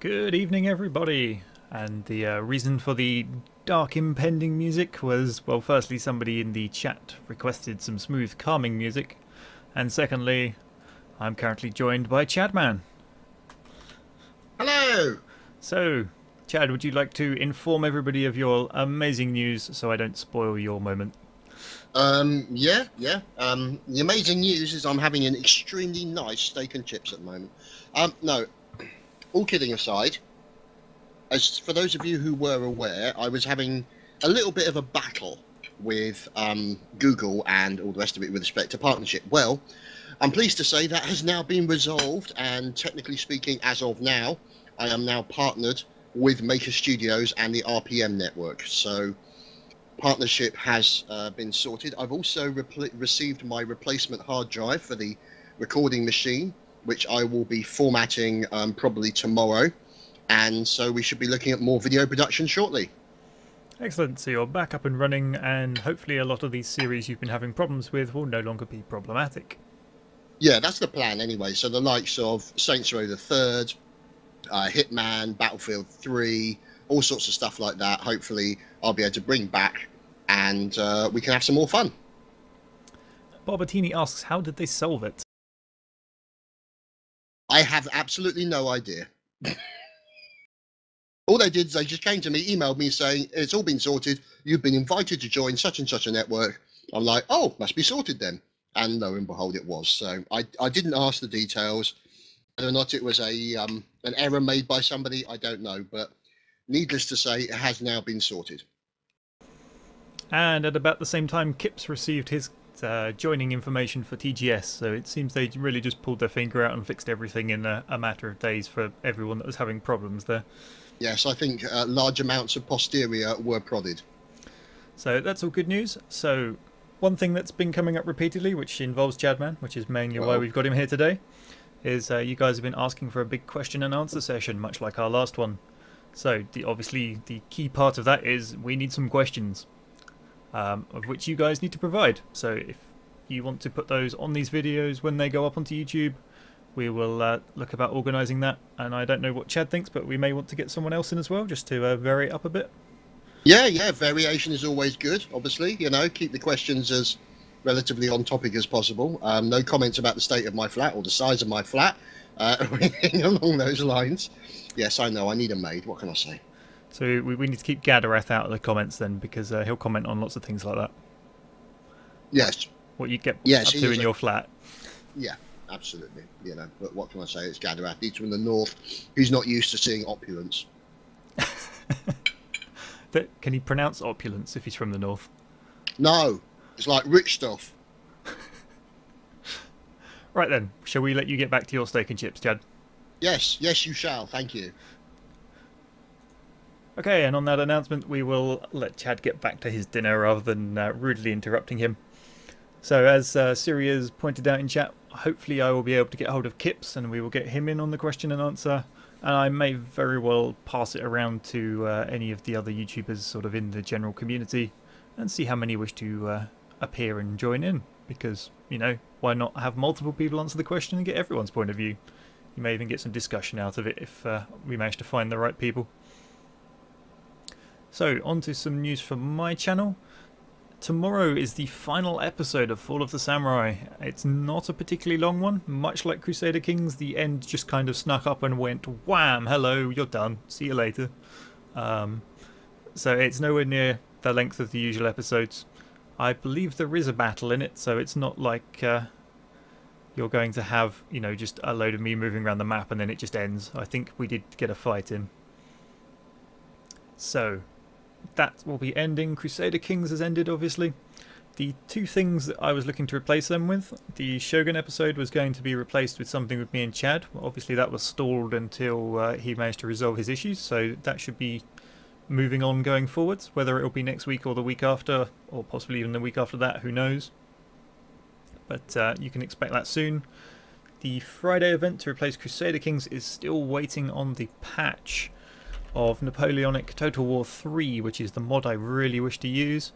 Good evening, everybody. And the reason for the dark impending music was, well, firstly, somebody in the chat requested some smooth, calming music, and secondly, I'm currently joined by Chadman. Hello! So, Chad, would you like to inform everybody of your amazing news so I don't spoil your moment? Yeah. The amazing news is I'm having an extremely nice steak and chips at the moment. No, all kidding aside, as for those of you who were aware, I was having a little bit of a battle with Google and all the rest of it with respect to partnership. Well, I'm pleased to say that has now been resolved, and technically speaking, as of now, I am now partnered with Maker Studios and the RPM network. So partnership has been sorted. I've also received my replacement hard drive for the recording machine, which I will be formatting probably tomorrow. And so we should be looking at more video production shortly. Excellent, so you're back up and running, and hopefully a lot of these series you've been having problems with will no longer be problematic. Yeah, that's the plan anyway. So the likes of Saints Row the Third, Hitman, Battlefield 3, all sorts of stuff like that, hopefully I'll be able to bring back, and we can have some more fun. Barbatini asks, how did they solve it? I have absolutely no idea. All they did is they just came to me, emailed me saying, it's all been sorted, you've been invited to join such and such a network. I'm like, oh, must be sorted then. And lo and behold, it was. So I didn't ask the details. Whether or not it was an error made by somebody, I don't know. But needless to say, it has now been sorted. And at about the same time, Kip's received his joining information for TGS, so it seems they really just pulled their finger out and fixed everything in a matter of days for everyone that was having problems there. Yes, I think large amounts of posterior were prodded. So that's all good news. So one thing that's been coming up repeatedly, which involves Chadman, which is mainly why we've got him here today, is you guys have been asking for a big question and answer session, much like our last one. So obviously the key part of that is we need some questions, of which you guys need to provide. So if you want to put those on these videos when they go up onto YouTube, we will look about organising that. And I don't know what Chad thinks, but we may want to get someone else in as well, just to vary it up a bit. Yeah, variation is always good, obviously. You know, keep the questions as relatively on topic as possible. No comments about the state of my flat or the size of my flat, or anything along those lines. Yes, I know, I need a maid. What can I say? So we need to keep Gadarath out of the comments then, because he'll comment on lots of things like that. Yes. What you get up to in your flat. Yeah, absolutely. You know, but what can I say? It's Gadarath. He's from the north. He's not used to seeing opulence. Can he pronounce opulence if he's from the north? No, it's like rich stuff. Right then, shall we let you get back to your steak and chips, Chad? Yes, you shall. Thank you. Okay, and on that announcement, we will let Chad get back to his dinner rather than rudely interrupting him. So, as Siri has pointed out in chat, hopefully I will be able to get hold of Kips and we will get him in on the question and answer. And I may very well pass it around to any of the other YouTubers sort of in the general community and see how many wish to appear and join in. Because, you know, why not have multiple people answer the question and get everyone's point of view? You may even get some discussion out of it if we manage to find the right people. So, on to some news from my channel. Tomorrow is the final episode of Fall of the Samurai. It's not a particularly long one. Much like Crusader Kings, the end just kind of snuck up and went, wham, hello, you're done, see you later. So it's nowhere near the length of the usual episodes. I believe there is a battle in it, so it's not like you're going to have, you know, just a load of me moving around the map and then it just ends. I think we did get a fight in. So that will be ending. Crusader Kings has ended, obviously. The two things that I was looking to replace them with, the Shogun episode was going to be replaced with something with me and Chad. Obviously that was stalled until he managed to resolve his issues, so that should be moving on going forwards. Whether it will be next week or the week after, or possibly even the week after that, who knows. But you can expect that soon. The Friday event to replace Crusader Kings is still waiting on the patch of Napoleonic Total War 3, which is the mod I really wish to use.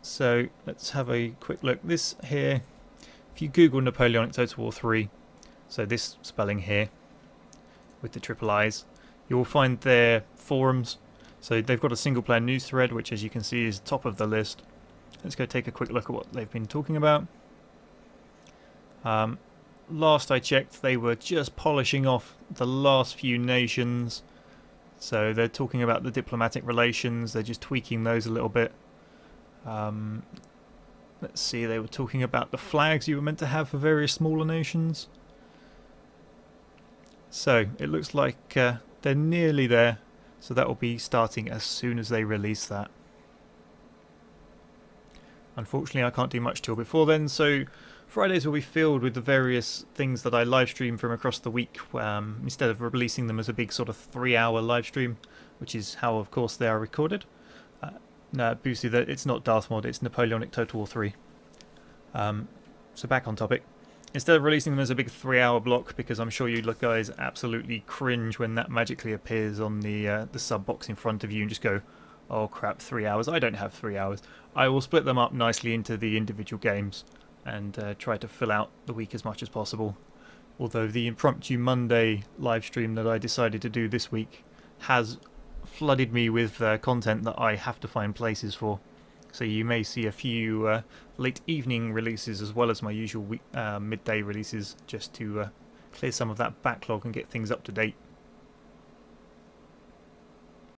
So let's have a quick look. This here, if you Google Napoleonic Total War 3, so this spelling here with the triple I's, You'll find their forums. So they've got a single player news thread, which as you can see is top of the list. Let's go take a quick look at what they've been talking about. Last I checked, they were just polishing off the last few nations. So they're talking about the diplomatic relations, they're just tweaking those a little bit. Let's see, they were talking about the flags you were meant to have for various smaller nations. So it looks like they're nearly there, so that will be starting as soon as they release that. Unfortunately I can't do much till before then, so Fridays will be filled with the various things that I live stream from across the week, instead of releasing them as a big sort of 3-hour live stream, which is how of course they are recorded. No, Boosie, it's not Darth Mod, it's Napoleonic Total War 3. So back on topic. Instead of releasing them as a big 3-hour block, because I'm sure you guys absolutely cringe when that magically appears on the sub box in front of you and just go, oh crap, 3 hours. I don't have 3 hours. I will split them up nicely into the individual games and try to fill out the week as much as possible. Although the impromptu Monday live stream that I decided to do this week has flooded me with content that I have to find places for. So you may see a few late evening releases as well as my usual midday releases, just to clear some of that backlog and get things up to date.